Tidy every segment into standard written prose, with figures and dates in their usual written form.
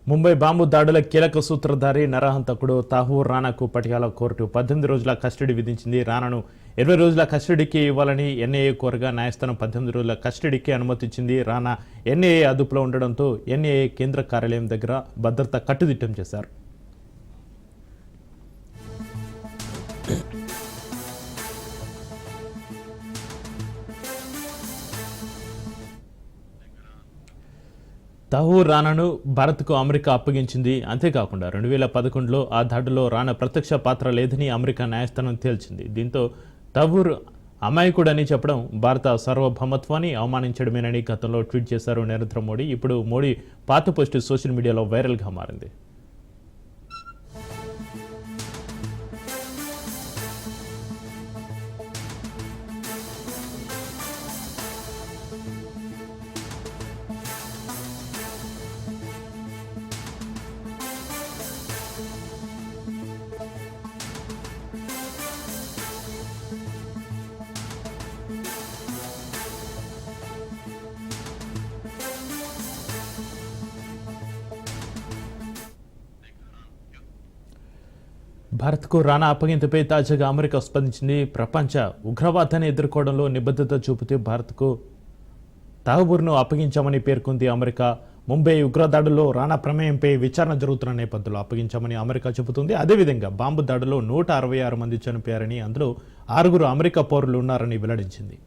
Mumbai bomb దాడుల కీలక సూత్రధారి నరహంతకుడు తాహూర్ రానాకు పటియాలా కోర్టు 18 రోజుల కస్టడీ విధించింది. రానాను 20 రోజుల కస్టడీకి ఇవ్వాలని ఎన్ఐఏ కోరగా న్యాయస్థానం 18 రోజుల కస్టడీకి అనుమతించింది. రానా ఎన్ఐఏ అదుపులో ఉండడంతో ఎన్ఐఏ కేంద్ర కార్యాలయం దగ్గర భద్రత కట్టుదిట్టం చేశారు. తాహూర్ రానాను భారత్కు అమెరికా అప్పగించింది. అంతేకాకుండా 2011లో ఆ దాడిలో రానా ప్రత్యక్ష పాత్ర లేదని అమెరికా న్యాయస్థానం తేల్చింది. దీంతో తాహూర్ అమాయకుడని చెప్పడం భారత సార్వభౌమత్వాన్ని అవమానించడమేనని గతంలో ట్వీట్ చేశారు నరేంద్ర మోడీ. ఇప్పుడు మోడీ పాత పోస్టు సోషల్ మీడియాలో వైరల్గా మారింది. భారత్కు రానా అప్పగింతపై తాజాగా అమెరికా స్పందించింది. ప్రపంచ ఉగ్రవాదాన్ని ఎదుర్కోవడంలో నిబద్ధత చూపుతూ భారత్కు తాహూర్ను అప్పగించామని పేర్కొంది అమెరికా. ముంబై ఉగ్రదాడుల్లో రానా ప్రమేయంపై విచారణ జరుగుతున్న నేపథ్యంలో అప్పగించామని అమెరికా చెబుతుంది. అదేవిధంగా బాంబు దాడుల్లో 166 మంది చనిపోయారని, అందులో 6 అమెరికా పౌరులు ఉన్నారని వెల్లడించింది.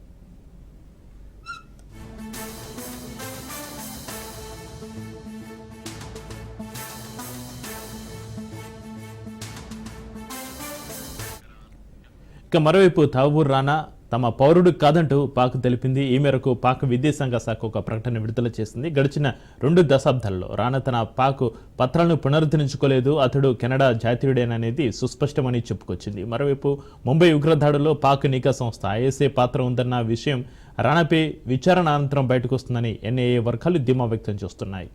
ఇక మరోవైపు తాహూర్ రానా తమ పౌరుడు కాదంటూ పాక్ తెలిపింది. ఈ మేరకు పాక్ విదేశాంగ శాఖ ఒక ప్రకటన విడుదల చేసింది. గడిచిన 2 దశాబ్దాల్లో రానా తన పాక్ పత్రాలను పునరుద్ధరించుకోలేదు, అతడు కెనడా జాతీయుడేననేది సుస్పష్టమని చెప్పుకొచ్చింది. మరోవైపు ముంబై ఉగ్రదాడుల్లో పాక్ నిఘా సంస్థ ఐఎస్ఏ పాత్ర ఉందన్న విషయం రానాపై విచారణ అనంతరం బయటకు వస్తుందని ఎన్ఐఏ వర్గాలు ధీమా వ్యక్తం చేస్తున్నాయి.